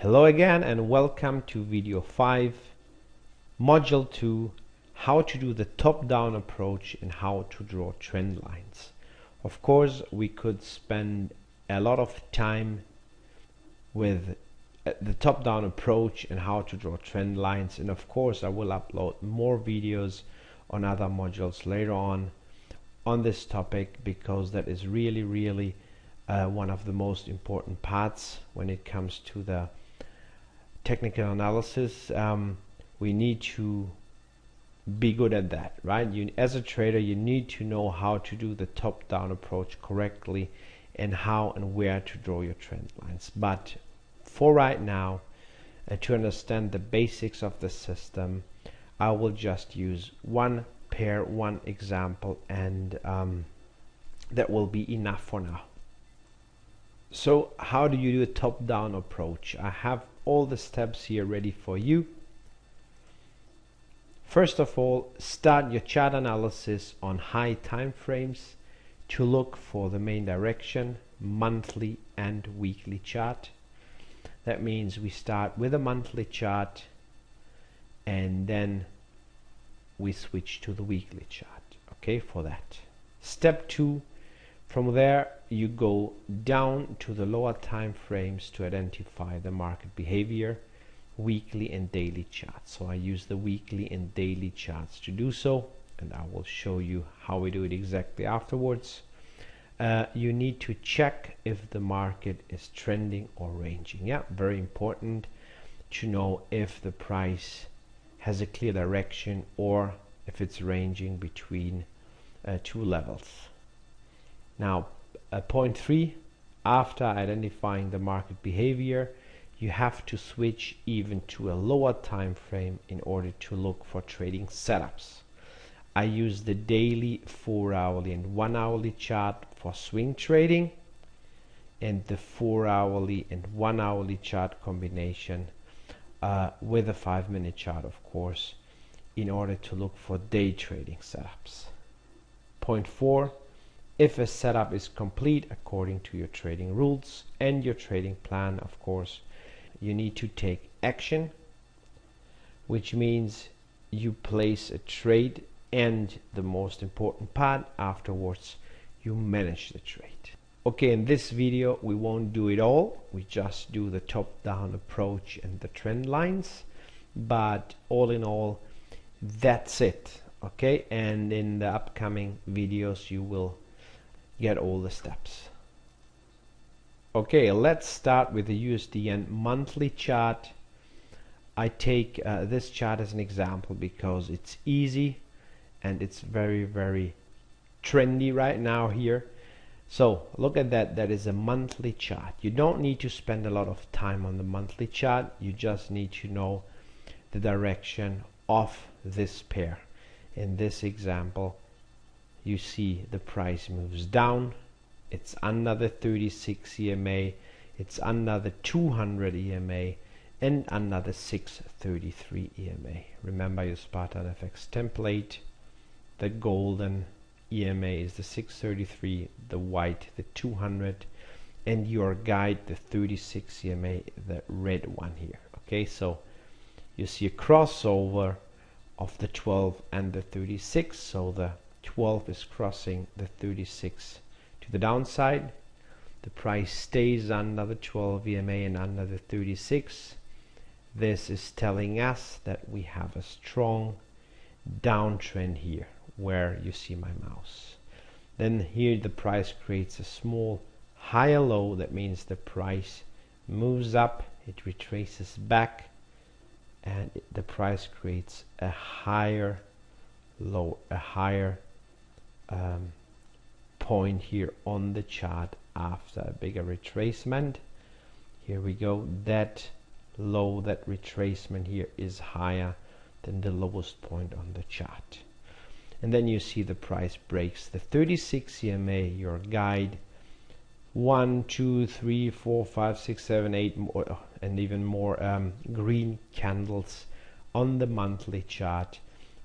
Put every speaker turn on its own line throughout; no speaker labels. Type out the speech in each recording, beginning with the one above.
Hello again and welcome to video 5, module 2, how to do the top-down approach and how to draw trend lines. Of course, we could spend a lot of time with the top-down approach and how to draw trend lines, and of course I will upload more videos on other modules later on this topic, because that is really one of the most important parts when it comes to the technical analysis. We need to be good at that, right? As a trader, you need to know how to do the top-down approach correctly and how and where to draw your trend lines. But for right now, to understand the basics of the system, I will just use one pair, one example, and that will be enough for now. So how do you do a top-down approach? I have all the steps here ready for you. First of all, start your chart analysis on high time frames to look for the main direction, monthly and weekly chart. That means we start with a monthly chart and then we switch to the weekly chart, okay, for that. Step 2, from there you go down to the lower time frames to identify the market behavior, weekly and daily charts. So I use the weekly and daily charts to do so, and I will show you how we do it exactly afterwards. You need to check if the market is trending or ranging. Yeah, very important to know if the price has a clear direction or if it's ranging between two levels. Now, point 3, after identifying the market behavior, you have to switch even to a lower time frame in order to look for trading setups. I use the daily, 4-hourly and 1-hourly chart for swing trading, and the 4-hourly and 1-hourly chart combination with a 5-minute chart, of course, in order to look for day trading setups. Point 4, if a setup is complete according to your trading rules and your trading plan, of course, you need to take action, which means you place a trade, and the most important part, afterwards you manage the trade. Okay, in this video we won't do it all, we just do the top-down approach and the trend lines, but all in all that's it, okay? And in the upcoming videos you will get all the steps. Okay, let's start with the USD monthly chart. I take this chart as an example because it's easy and it's very trendy right now here. So look at that, that is a monthly chart. You don't need to spend a lot of time on the monthly chart, you just need to know the direction of this pair. In this example, you see the price moves down, it's under the 36 EMA, it's under the 200 EMA, and under the 633 EMA. Remember your Spartan FX template, the golden EMA is the 633, the white the 200, and your guide the 36 EMA, the red one here. Okay, so you see a crossover of the 12 and the 36, so the 12 is crossing the 36 to the downside. The price stays under the 12 EMA and under the 36. This is telling us that we have a strong downtrend here where you see my mouse. Then here the price creates a small higher low, that means the price moves up, it retraces back, and the price creates a higher low, a higher point here on the chart after a bigger retracement. Here we go, that low, that retracement here is higher than the lowest point on the chart. And then you see the price breaks the 36 EMA, your guide, 1 2 3 4 5 6 7 8 more, and even more green candles on the monthly chart.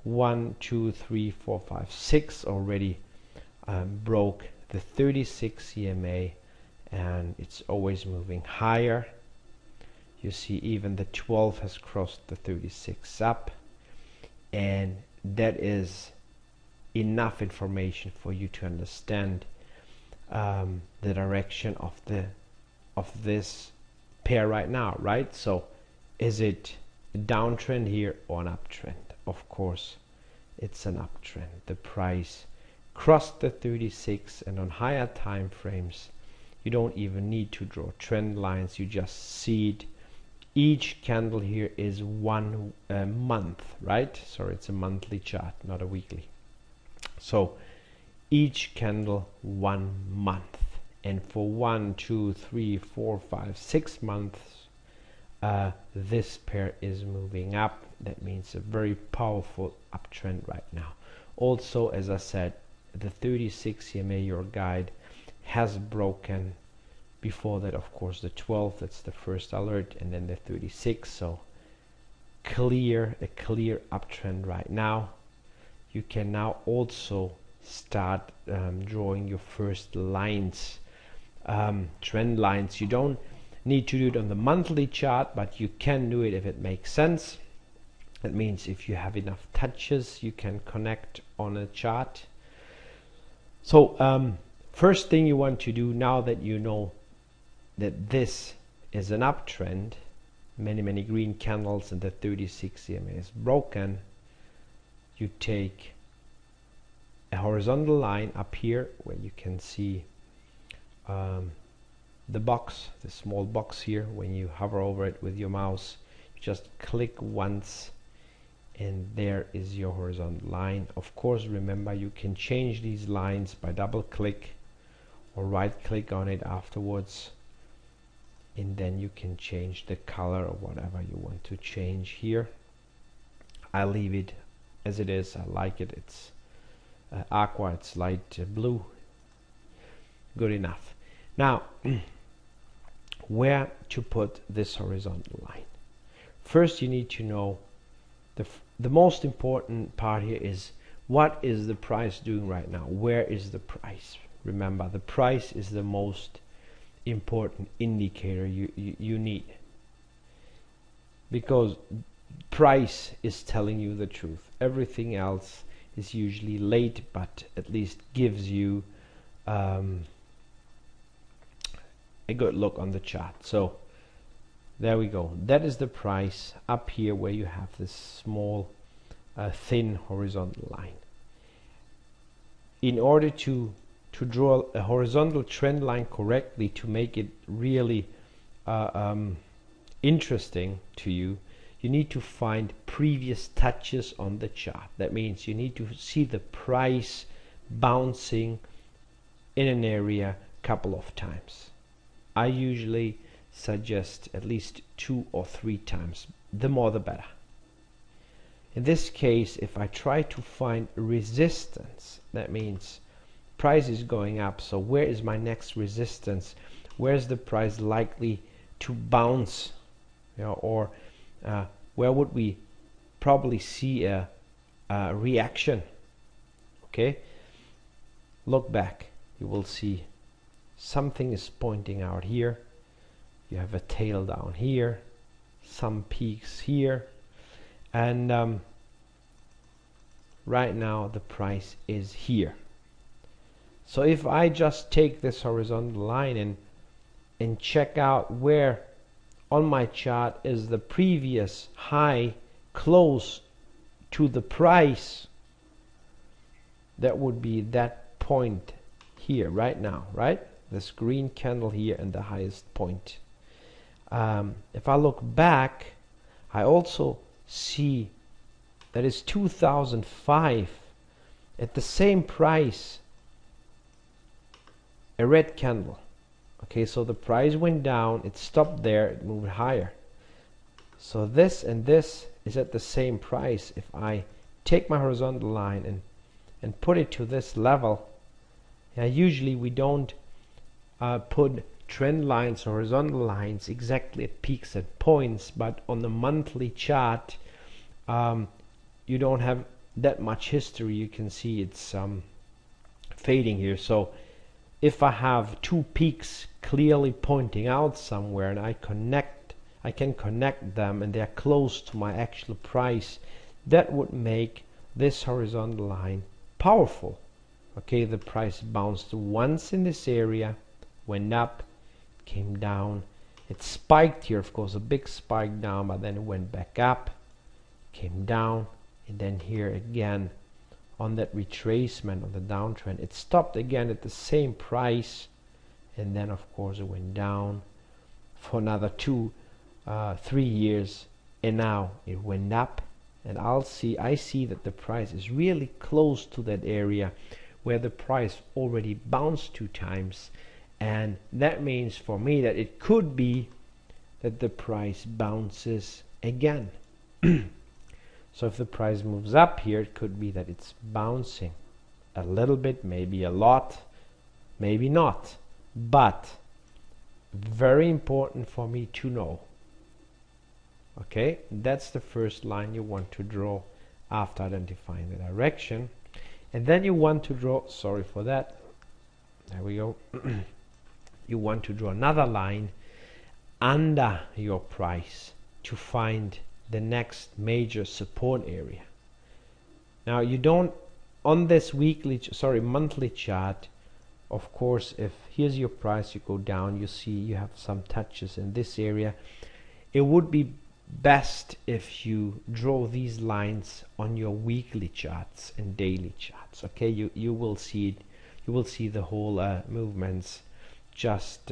1 2 3 4 5 6 already broke the 36 EMA, and it's always moving higher. You see even the 12 has crossed the 36 up, and that is enough information for you to understand the direction of this pair right now, right? So is it a downtrend here or an uptrend? Of course it's an uptrend. The price crossed the 36, and on higher time frames you don't even need to draw trend lines, you just see it. Each candle here is 1 month, right? Sorry, it's a monthly chart, not a weekly. So each candle 1 month, and for 1, 2, 3, 4, 5, 6 months this pair is moving up. That means a very powerful uptrend right now. Also, as I said, the 36 EMA, your guide, has broken. Before that, of course, the 12, that's the first alert, and then the 36. So a clear uptrend right now. You can now also start drawing your first lines, trend lines. You don't need to do it on the monthly chart, but you can do it if it makes sense. That means if you have enough touches, you can connect on a chart. So first thing you want to do, now that you know that this is an uptrend, many green candles, and the 36 EMA is broken, you take a horizontal line up here where you can see the box, the small box here. When you hover over it with your mouse, you just click once, and there is your horizontal line. Of course, remember, you can change these lines by double click or right click on it afterwards, and then you can change the color or whatever you want to change here. I leave it as it is. I like it. It's aqua, it's light blue. Good enough. Now where to put this horizontal line? First, you need to know the most important part here is, what is the price doing right now? Where is the price? Remember, the price is the most important indicator you need, because price is telling you the truth. Everything else is usually late, but at least gives you a good look on the chart. So there we go. That is the price up here where you have this small thin horizontal line. In order to draw a horizontal trend line correctly, to make it really interesting to you, you need to find previous touches on the chart. That means you need to see the price bouncing in an area a couple of times. I usually suggest at least 2 or 3 times. The more the better. In this case, if I try to find resistance, that means price is going up, so where is my next resistance? Where is the price likely to bounce? Or where would we probably see a reaction? Okay, look back, you will see something is pointing out here. You have a tail down here, some peaks here, and right now the price is here. So if I just take this horizontal line and check out where on my chart is the previous high close to the price, that would be that point here right now, right? This green candle here and the highest point. If I look back, I also see that is 2005 at the same price, a red candle. Okay, so the price went down, it stopped there, it moved higher. So this and this is at the same price. If I take my horizontal line and put it to this level, usually we don't put trend lines, horizontal lines exactly at peaks and points, but on the monthly chart you don't have that much history. You can see it's fading here. So if I have 2 peaks clearly pointing out somewhere and I I can connect them and they're close to my actual price, that would make this horizontal line powerful. Okay, the price bounced once in this area, went up, came down, it spiked here, of course, a big spike down, but then it went back up, came down, and then here again on that retracement on the downtrend, it stopped again at the same price, and then of course it went down for another 3 years, and now it went up, and I see that the price is really close to that area where the price already bounced 2 times, and that means for me that it could be that the price bounces again. So if the price moves up here, it could be that it's bouncing a little bit, maybe a lot, maybe not, but very important for me to know. Okay, that's the first line you want to draw after identifying the direction. And then you want to draw, sorry for that, there we go, you want to draw another line under your price to find the next major support area. Now you don't, on this monthly chart, of course, if here's your price, you go down, you see you have some touches in this area. It would be best if you draw these lines on your weekly charts and daily charts. Okay, you will see it, you will see the whole movements just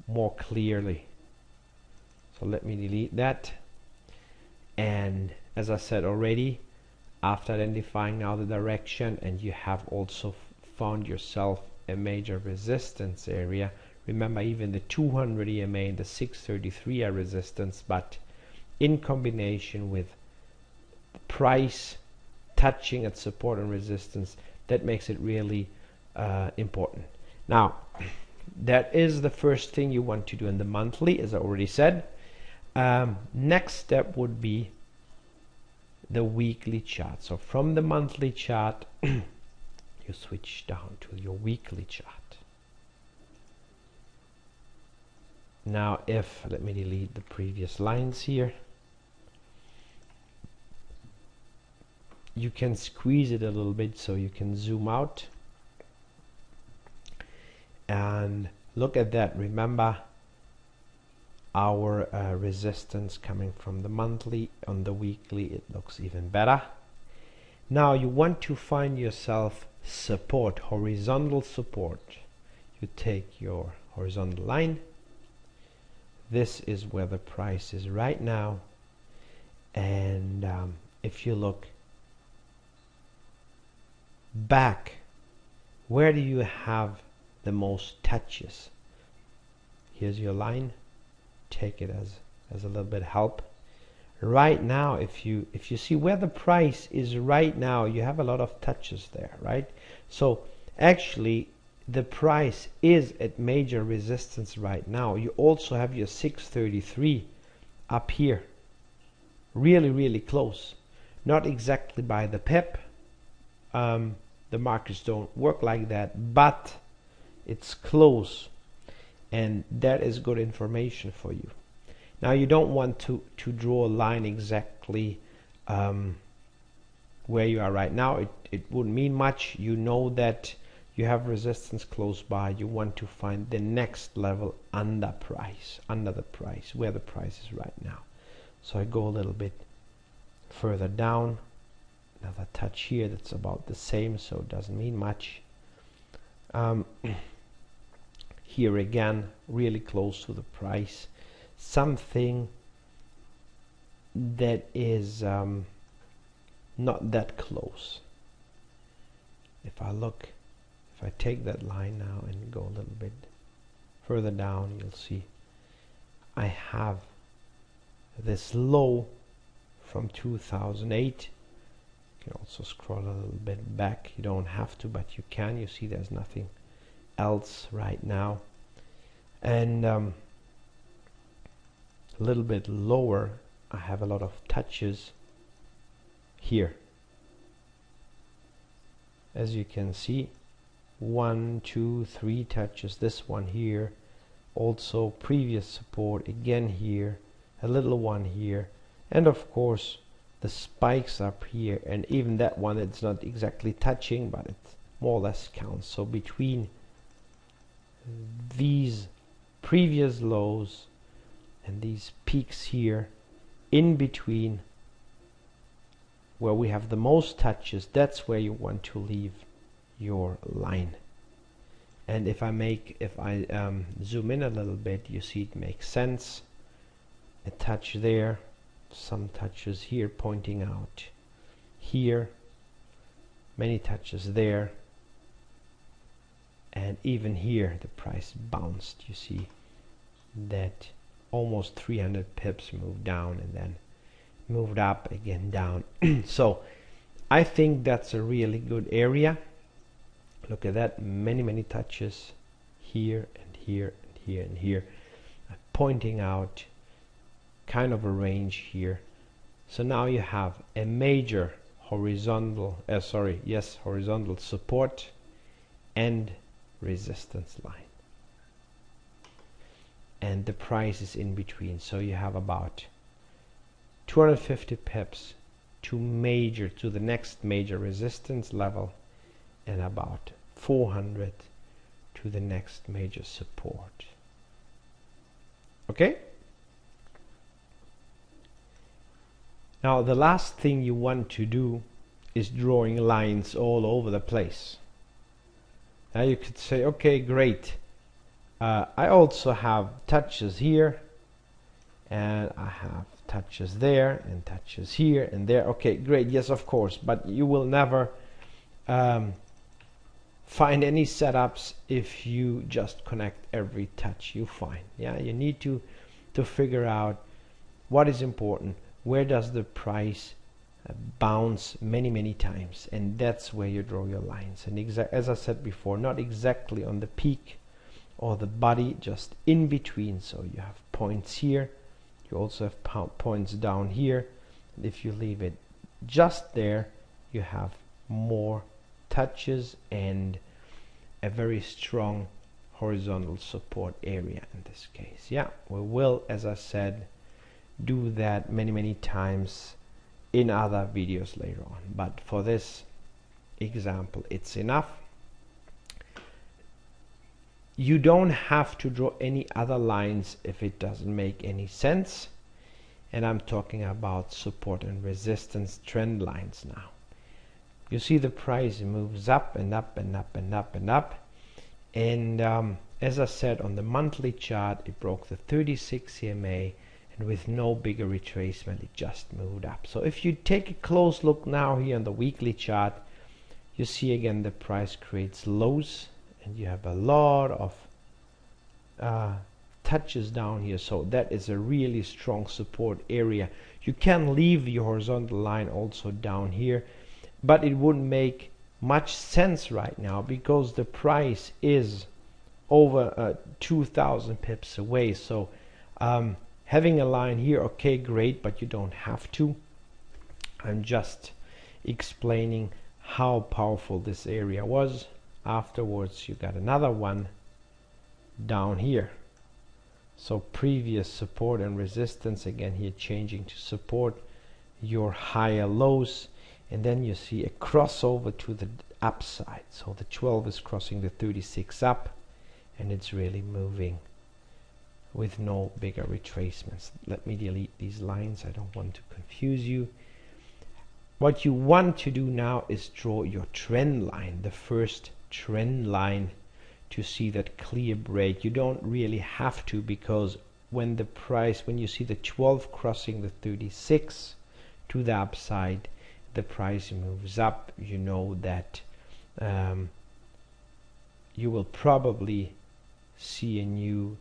more clearly. So let me delete that. And as I said already, after identifying now the direction, and you have also found yourself a major resistance area, remember even the 200 EMA and the 633 are resistance, but in combination with price touching at support and resistance, that makes it really important. Now that is the first thing you want to do in the monthly, as I already said. Next step would be the weekly chart. So from the monthly chart you switch down to your weekly chart. Now let me delete the previous lines here. You can squeeze it a little bit so you can zoom out and look at that. Remember our resistance coming from the monthly. On the weekly it looks even better. Now you want to find yourself support, horizontal support. You take your horizontal line, this is where the price is right now, and if you look back, where do you have the most touches? Here's your line, take it as a little bit help. Right now, if you see where the price is right now, you have a lot of touches there, right? So actually the price is at major resistance right now. You also have your 633 up here, really close, not exactly by the pip. The markets don't work like that, but it's close, and that is good information for you. Now you don't want to draw a line exactly where you are right now. It wouldn't mean much. You know that you have resistance close by. You want to find the next level under the price, where the price is right now. So I go a little bit further down, another touch here, that's about the same, so it doesn't mean much. Here again, really close to the price, something that is not that close. If I take that line now and go a little bit further down, you'll see I have this low from 2008. You can also scroll a little bit back. You don't have to, but you can. You see there's nothing else right now. And a little bit lower, I have a lot of touches here. As you can see, 1, 2, 3 touches. This one here, also previous support again here, a little one here, and of course the spikes up here, and even that one, it's not exactly touching, but it more or less counts. So between these previous lows and these peaks here, in between where we have the most touches, that's where you want to leave your line. And if I zoom in a little bit, you see it makes sense. A touch there, some touches here pointing out here, many touches there, and even here the price bounced. You see that almost 300 pips moved down and then moved up again down. So I think that's a really good area. Look at that, many touches here and here and here and here, pointing out kind of a range here. So now you have a major horizontal horizontal support and resistance line, and the price is in between. So you have about 250 pips to the next major resistance level, and about 400 to the next major support. Okay? Now the last thing you want to do is drawing lines all over the place. Now you could say, okay, great, I also have touches here, and I have touches there, and touches here and there. Okay, great, yes, of course, but you will never find any setups if you just connect every touch you find. Yeah, you need to figure out what is important. Where does the price bounce many times, and that's where you draw your lines. And as I said before, not exactly on the peak or the body, just in between. So you have points here, you also have points down here, and if you leave it just there, you have more touches and a very strong horizontal support area in this case. Yeah, we will, as I said, do that many times in other videos later on, but for this example it's enough. You don't have to draw any other lines if it doesn't make any sense, and I'm talking about support and resistance trend lines now. You see the price moves up and up and up and up and up, and as I said, on the monthly chart it broke the 36 EMA, and with no bigger retracement it just moved up. So if you take a close look now here on the weekly chart, you see again the price creates lows, and you have a lot of touches down here. So that is a really strong support area. You can leave the horizontal line also down here, but it wouldn't make much sense right now because the price is over 2,000 pips away. So having a line here, okay, great, but you don't have to. I'm just explaining how powerful this area was. Afterwards you got another one down here. So previous support and resistance, again here changing to support, your higher lows, and then you see a crossover to the upside. So the 12 is crossing the 36 up, and it's really moving with no bigger retracements. Let me delete these lines, I don't want to confuse you. What you want to do now is draw your trend line, the first trend line, to see that clear break. You don't really have to, because when you see the 12 crossing the 36 to the upside, the price moves up. You know that you will probably see a new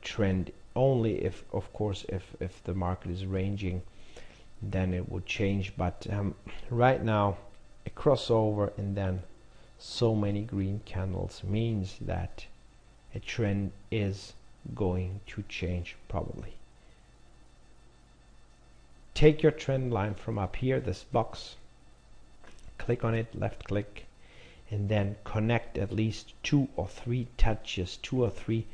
trend only if, of course, if the market is ranging, then it would change. But right now a crossover and then so many green candles means that a trend is going to change probably. Take your trend line from up here, this box, click on it, left click, and then connect at least 2 or 3 touches, 2 or 3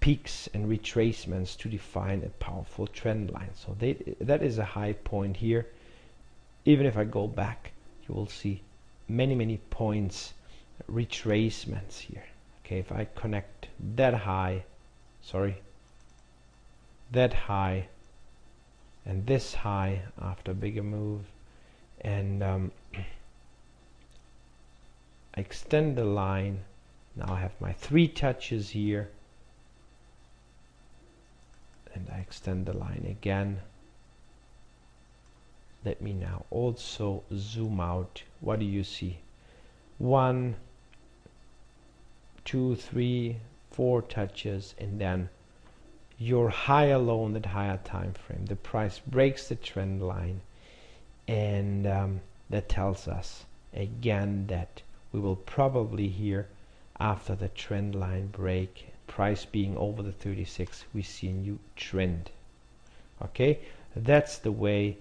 peaks and retracements to define a powerful trend line. So that is a high point here. Even if I go back, you will see many points, retracements here. Okay, if I connect that high, that high and this high after a bigger move, and I extend the line. Now I have my 3 touches here, and I extend the line again. Let me now also zoom out. What do you see? 1, 2, 3, 4 touches, and then your higher low on that higher time frame. The price breaks the trend line, and that tells us again that we will probably here, after the trend line break, price being over the 36, we see a new trend. Okay, that's the way.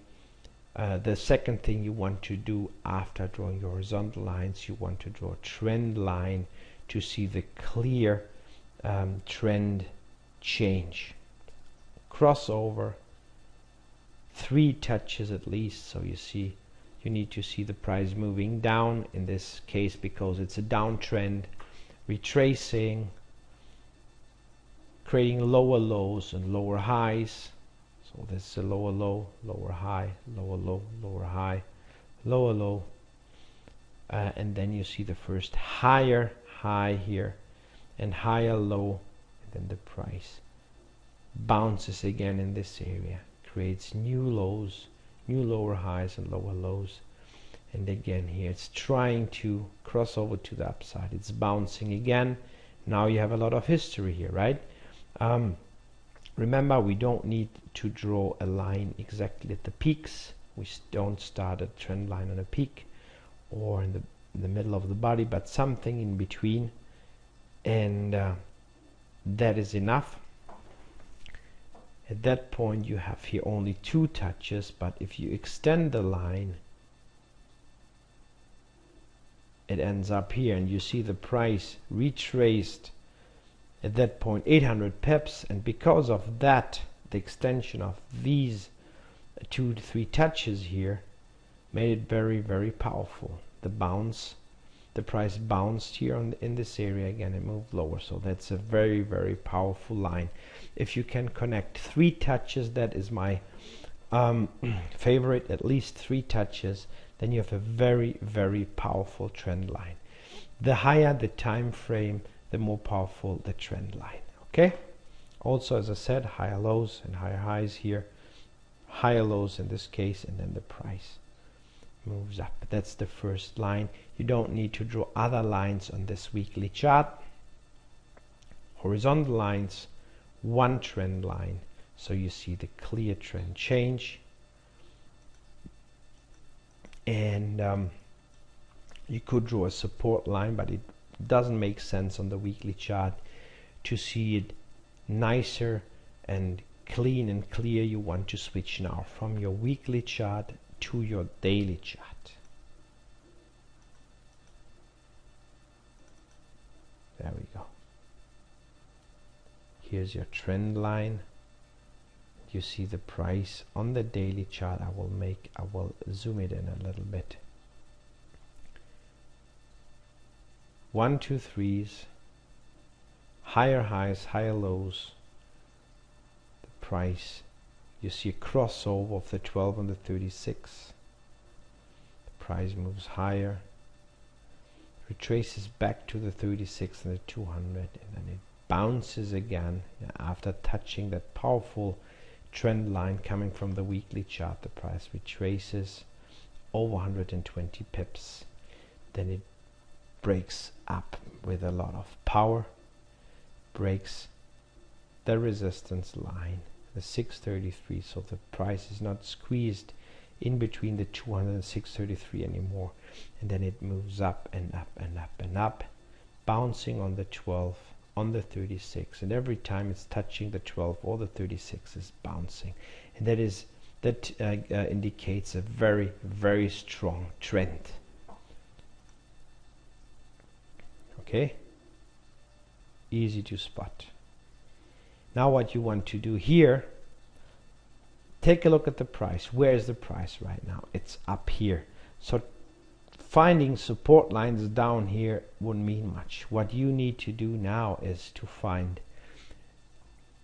The second thing you want to do after drawing your horizontal lines, you want to draw a trend line to see the clear trend change. Crossover, 3 touches at least, so you see, you need to see the price moving down in this case because it's a downtrend, retracing, creating lower lows and lower highs. So this is a lower low, lower high, lower low, lower high, lower low, and then you see the first higher high here and higher low, and then the price bounces again in this area, creates new lows, new lower highs and lower lows, and again here it's trying to cross over to the upside. It's bouncing again. Now you have a lot of history here, right? Remember, we don't need to draw a line exactly at the peaks. We don't start a trend line on a peak or in the middle of the body, but something in between, and that is enough. At that point you have here only 2 touches, but if you extend the line, it ends up here, and you see the price retraced at that point 800 pips, and because of that, the extension of these 2 to 3 touches here made it very powerful. The bounce, the price bounced here in this area again, it moved lower, so that's a very powerful line. If you can connect 3 touches, that is my favorite, at least 3 touches, then you have a very powerful trend line. The higher the time frame, the more powerful the trend line. Okay, also as I said, higher lows and higher highs here, higher lows in this case, and then the price moves up. That's the first line. You don't need to draw other lines on this weekly chart. Horizontal lines, 1 trend line, so you see the clear trend change, and you could draw a support line, but it doesn't make sense on the weekly chart to see it nicer and clean and clear. You want to switch now from your weekly chart to your daily chart. There we go. Here's your trend line. You see the price on the daily chart. I will zoom it in a little bit. 1, 2, 3s, higher highs, higher lows. The price, you see a crossover of the 12 and the 36. The price moves higher, retraces back to the 36 and the 200, and then it bounces again after touching that powerful trend line coming from the weekly chart. The price retraces over 120 pips, then it breaks up with a lot of power, breaks the resistance line, the 633, so the price is not squeezed in between the 200 and 633 anymore, and then it moves up and up and up and up, bouncing on the 12, on the 36, and every time it's touching the 12 or the 36 is bouncing, and that indicates a very strong trend. Okay, easy to spot. Now what you want to do here, take a look at the price. Where is the price right now? It's up here. So finding support lines down here wouldn't mean much. What you need to do now is to find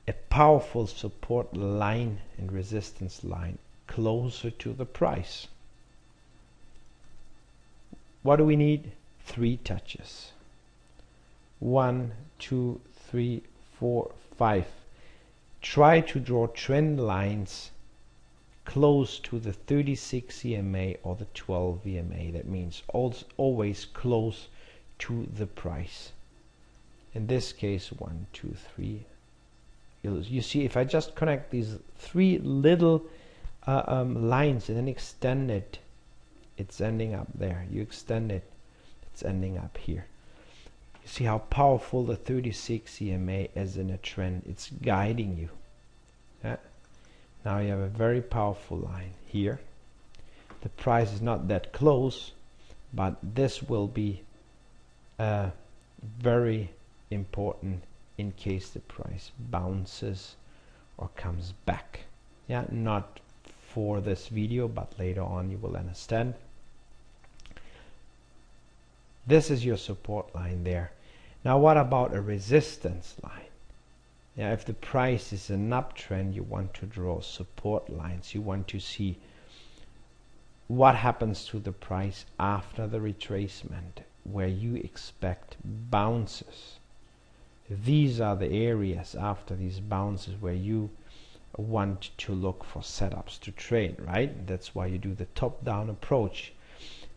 a powerful support line and resistance line closer to the price. What do we need? 3 touches. 1, 2, 3, 4, 5. Try to draw trend lines close to the 36 EMA or the 12 EMA. That means always close to the price. In this case, 1, 2, 3. You see, if I just connect these 3 little lines and then extend it, it's ending up there. You extend it, it's ending up here. You see how powerful the 36 EMA is in a trend. It's guiding you. Yeah? Now you have a very powerful line here. The price is not that close, but this will be very important in case the price bounces or comes back. Yeah, not for this video, but later on you will understand. This is your support line there. Now what about a resistance line? Yeah, if the price is an uptrend, you want to draw support lines. You want to see what happens to the price after the retracement, where you expect bounces. These are the areas after these bounces where you want to look for setups to trade, right? That's why you do the top-down approach,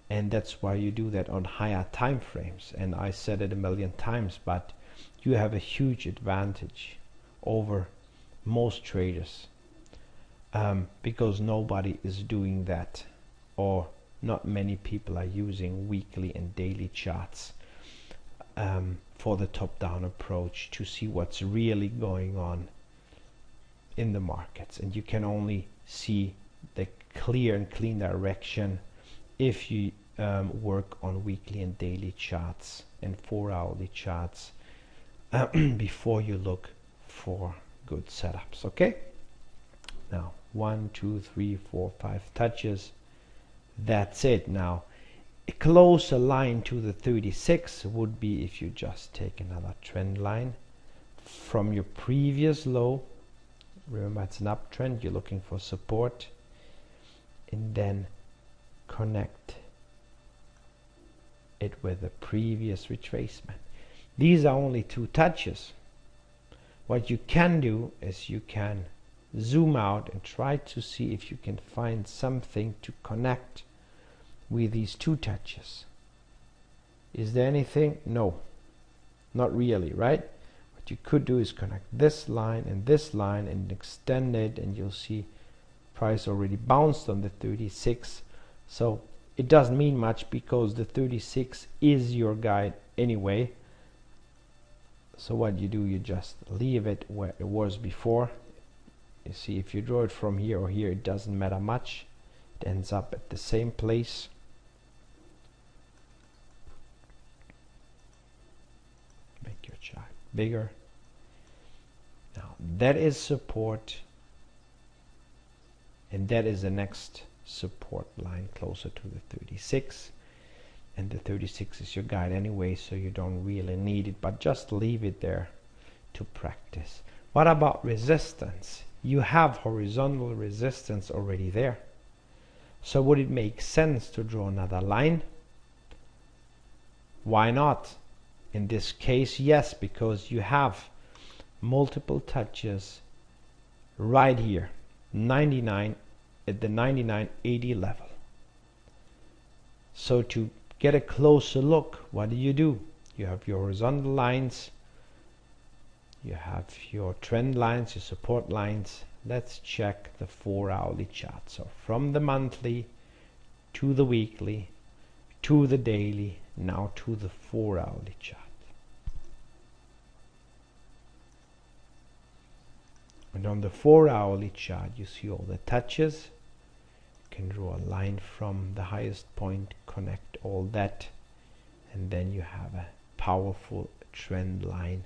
and that's why you do that on higher time frames. And I said it a million times, but you have a huge advantage over most traders because nobody is doing that, or not many people are using weekly and daily charts for the top-down approach to see what's really going on in the markets. And you can only see the clear and clean direction if you work on weekly and daily charts and 4-hourly charts before you look for good setups. Okay, now 1, 2, 3, 4, 5 touches. That's it. Now a closer line to the 36 would be if you just take another trend line from your previous low. Remember, it's an uptrend, you're looking for support, and then connect it with the previous retracement. These are only 2 touches. What you can do is you can zoom out and try to see if you can find something to connect with these 2 touches. Is there anything? No, not really, right? What you could do is connect this line and extend it, and you'll see price already bounced on the 36. So it doesn't mean much because the 36 is your guide anyway. So what you do, you just leave it where it was before. You see, if you draw it from here or here, it doesn't matter much. It ends up at the same place. Make your chart bigger. Now that is support, and that is the next support line closer to the 36, and the 36 is your guide anyway, so you don't really need it, but just leave it there to practice. What about resistance? You have horizontal resistance already there, so would it make sense to draw another line? Why not? In this case, yes, because you have multiple touches right here, 99 at the 99.80 level. So to get a closer look, what do? You have your horizontal lines, you have your trend lines, your support lines. Let's check the 4-hourly chart. So from the monthly to the weekly to the daily, now to the 4-hourly chart. And on the 4-hourly chart, you see all the touches. You can draw a line from the highest point, connect all that, and then you have a powerful trend line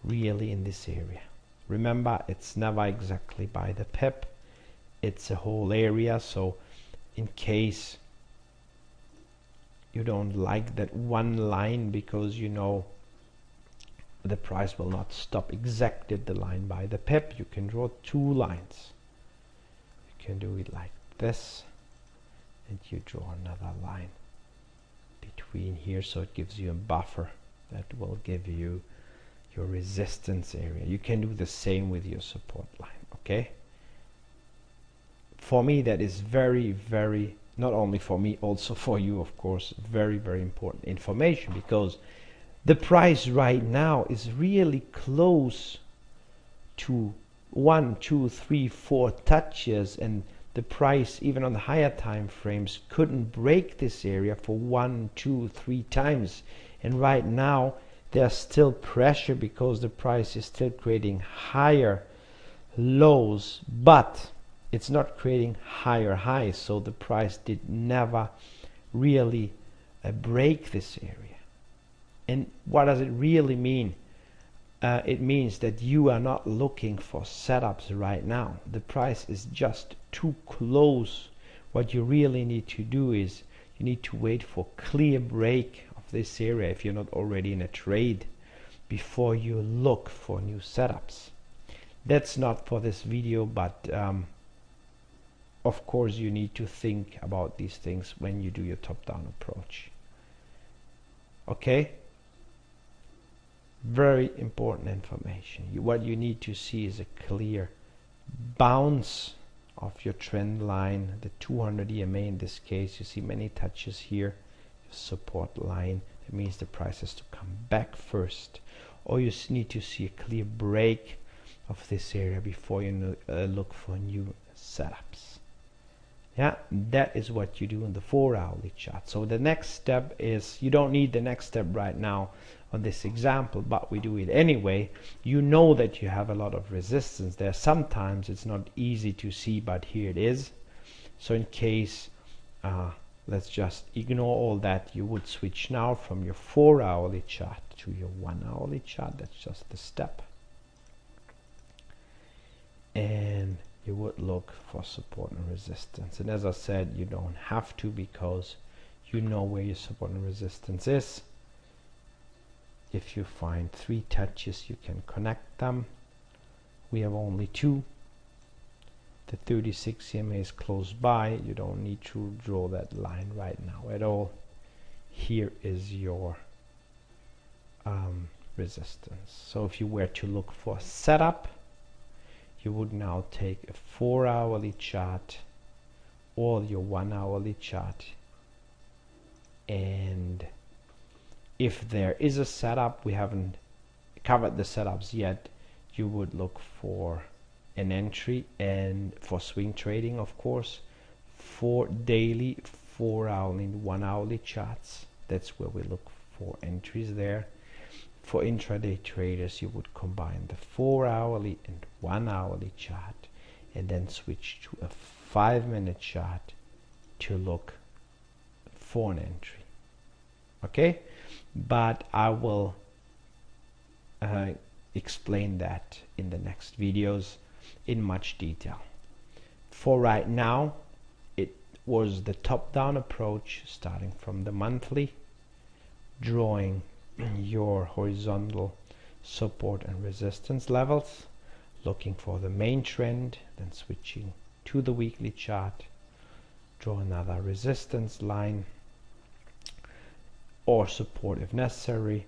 really in this area. Remember, it's never exactly by the pip, it's a whole area. So in case you don't like that one line because you know the price will not stop exactly at the line by the pip, you can draw two lines. You can do it like this, and you draw another line between here, so it gives you a buffer that will give you your resistance area. You can do the same with your support line. Okay, for me that is very, very, not only for me, also for you, of course, very, very important information, because the price right now is really close to 1, 2, 3, 4 touches, and the price even on the higher time frames couldn't break this area for 1, 2, 3 times. And right now there's still pressure because the price is still creating higher lows, but it's not creating higher highs, so the price did never really break this area. And what does it really mean? It means that you are not looking for setups right now. The price is just too close. What you really need to do is you need to wait for clear break of this area if you're not already in a trade before you look for new setups. That's not for this video, but of course you need to think about these things when you do your top-down approach. Okay? Very important information. What you need to see is a clear bounce of your trend line, the 200 EMA in this case. You see many touches here. Your support line, that means the price has to come back first, or you need to see a clear break of this area before you look for new setups. Yeah, that is what you do in the 4-hourly chart. So the next step is, you don't need the next step right now on this example, but we do it anyway. You know that you have a lot of resistance there. Sometimes it's not easy to see, but here it is. So in case, let's just ignore all that, you would switch now from your 4-hourly chart to your 1-hourly chart. That's just the step. And you would look for support and resistance. And as I said, you don't have to, because you know where your support and resistance is. If you find 3 touches, you can connect them. We have only 2. The 36 EMA is close by. You don't need to draw that line right now at all. Here is your resistance. So if you were to look for a setup, you would now take a 4-hourly chart or your 1-hourly chart, and if there is a setup, we haven't covered the setups yet, you would look for an entry, and for swing trading, of course, for daily, 4-hourly and 1-hourly charts, that's where we look for entries there. For intraday traders, you would combine the 4-hourly and 1-hourly chart, and then switch to a 5-minute chart to look for an entry. Okay, but I will explain that in the next videos in much detail. For right now, it was the top-down approach, starting from the monthly, drawing your horizontal support and resistance levels, looking for the main trend, then switching to the weekly chart, draw another resistance line or support if necessary.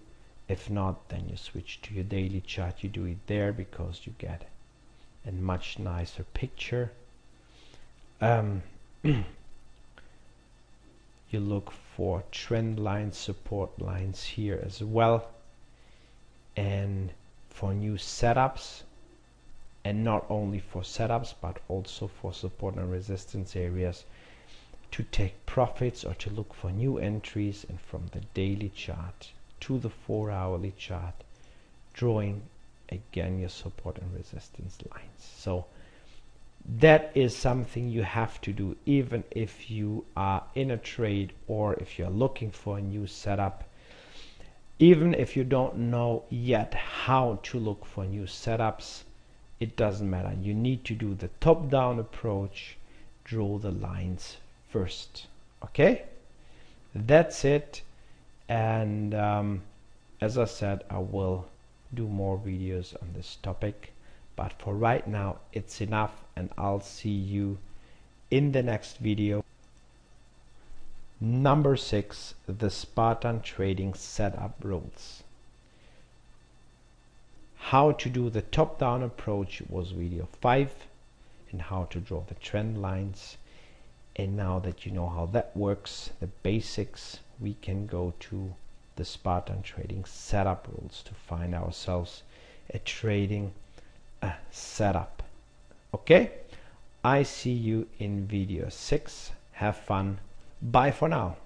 If not, then you switch to your daily chart. You do it there because you get a much nicer picture. You look for trend lines, support lines here as well, and for new setups, and not only for setups but also for support and resistance areas, to take profits or to look for new entries, and from the daily chart to the 4-hourly chart, drawing again your support and resistance lines. So that is something you have to do even if you are in a trade or if you're looking for a new setup. Even if you don't know yet how to look for new setups, it doesn't matter. You need to do the top-down approach, draw the lines first. Okay, that's it. And as I said, I will do more videos on this topic, but for right now it's enough, and I'll see you in the next video. Number 6, the Spartan trading setup rules. How to do the top-down approach was video 5, and how to draw the trend lines. And now that you know how that works, the basics, we can go to the Spartan trading setup rules to find ourselves a trading setup. Okay, I see you in video 6. Have fun. Bye for now.